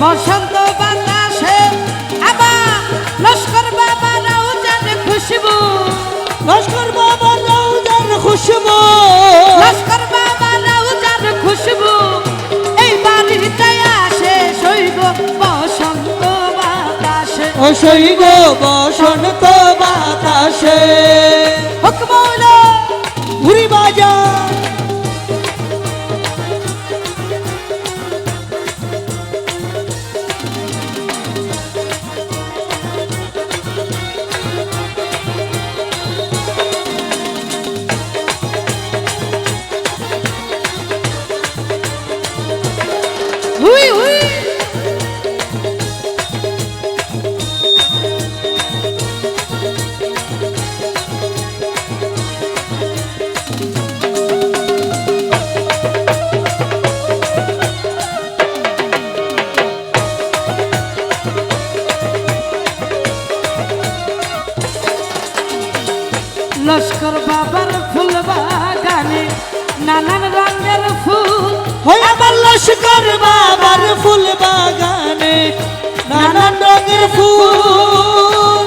বসন্ত বাতাসে আবার লস্কর বাবা রওজার খুশবু, লস্কর বাবা রওজার খুশবু, লস্কর বাবা রওজার খুশবু এই বাড়িতে আসে সইব বসন্ত বাতাসে, ও সইব বসন্ত বাতাসে। হুকমৌলা ঘুরি বাজার হুই হুই লস্কর বাবার ফুল বাগানে নানান রঙের ফুল, হয় আমার লস্কর বাবার ফুল বাগানে নানান রঙের ফুল,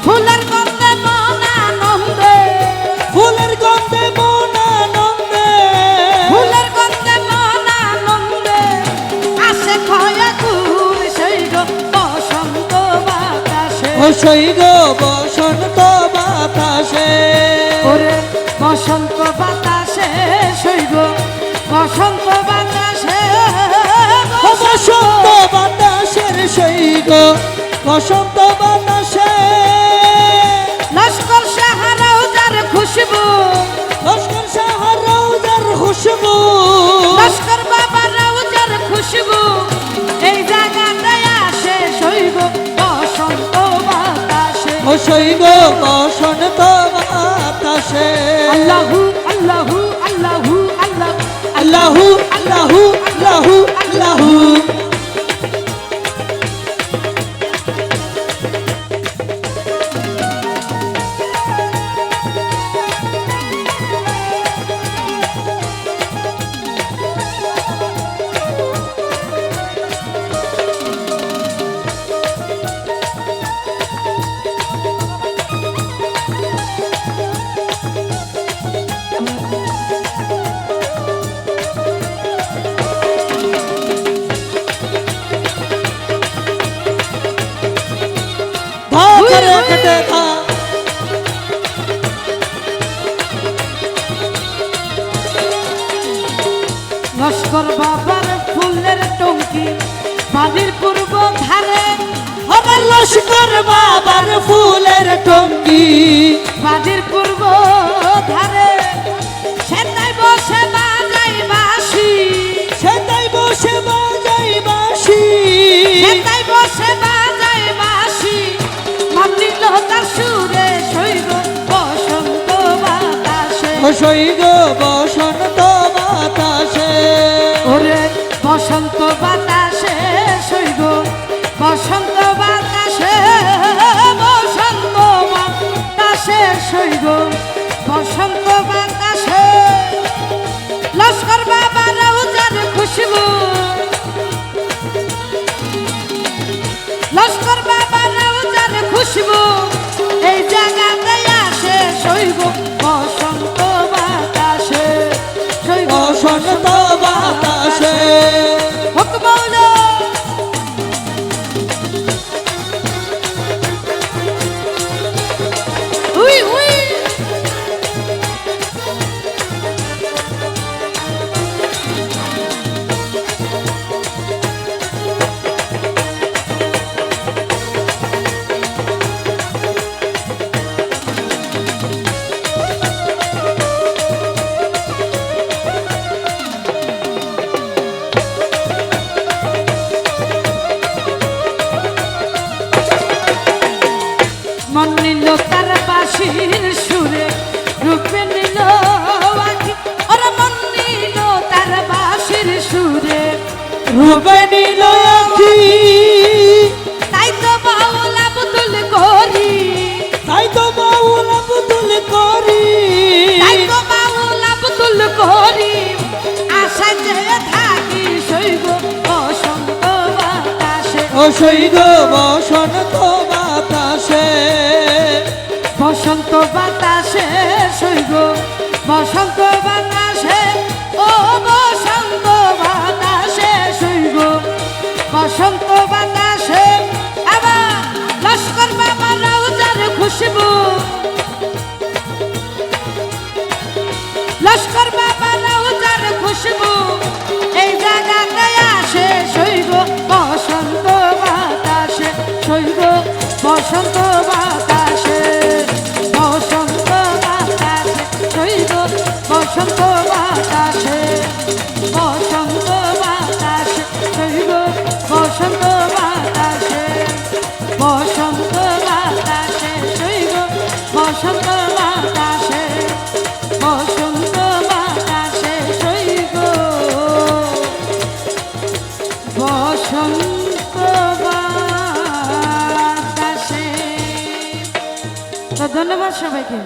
ফুলের গন্ধে মন আনন্দে, ফুলের গন্ধে মন আনন্দে, ফুলের গন্ধে মন আনন্দে আসে খয়া কুল সেই গো বসন্ত বাতাসে, ও সইব বসন্ত বাতাসে। ওরে বসন্ত বাতাসে সইব বসন্ত বাতাসে, ও বসন্ত বাতাসের সইব বসন্ত বাতাসে। লস্কর সাহারাও যার খুশবু, লস্কর শাহর রওজার খুশবু, লস্কর বাবা রওজার খুশবু এই জায়গাতে আসে সইব বসন্ত বাতাসে, ও সইব বসন্ত বাতাসে। আল্লাহু আল্লাহু আল্লাহু আল্লাহ, আল্লাহু আল্লাহু আল্লাহু আল্লাহু। করে কেটে খা লস্কর বাবার ফুলের টঙ্কি বাড়ির পূর্ব ধারে, আমার লস্কর বাবার ফুলের টঙ্কি বাড়ির পূর্ব ধারে সেটাই বসে বাজাই বাঁশি, সেটাই বসে বাজাই বাঁশি, সেটাই বসে বাজাই বাঁশি মাতৃল তার সুরে সইব বসন্ত বাতাসে, ও সইব বসন্ত বাতাসে। ওরে বসন্ত বাতাসে সইব বসন্ত বাতাসে, বসন্ত বাতাসে সইব বসন্ত বাতাসে, লস্কর বাবা রওজার খুশবু, লস্কর বাবা রওজার খুশবু এই জায়গাতে আসে সইব বসন্ত বাতাসে, সইব বসন্ত বাতাসে। হুকমৌলা হুই হুই মন নিল তার বাঁশির সুরে রূপে নিল আখি, ওরা মন নিল তার বাঁশির সুরে রূপে নিল আখি, তাই তো বাউল আব্দুল করি, তাই তো বাউল আব্দুল করি, তাই তো বাউল আব্দুল করি আশা যে থাকি সইব বসন্ত বাতাসে, সৈগ বসন্ত বাতাসে বসন্ত বাতাসে সৈগ বসন্ত বাতাসে ও বসন্ত বাতাসে সৈগ বসন্ত বাতাসে আবার লস্কর বাবা রাউজার খুশবু লস্কর বাবা রাউজার খুশবু এই জায়গাতে আসে সৈগ বসন্ত বাতাসে সৈগ বসন্ত বাতাসে বসন্ত বাতাসে সৈগ বসন্ত বাতাসে বসন্ত বাতাসে সৈগ বসন্ত বাতাসে বসন্ত বাতাসে সৈগ বসন্ত বাতাসে বসন্ত বাতাসে সৈগ বসন্ত বাতাসে। তো ধন্যবাদ সবাইকে।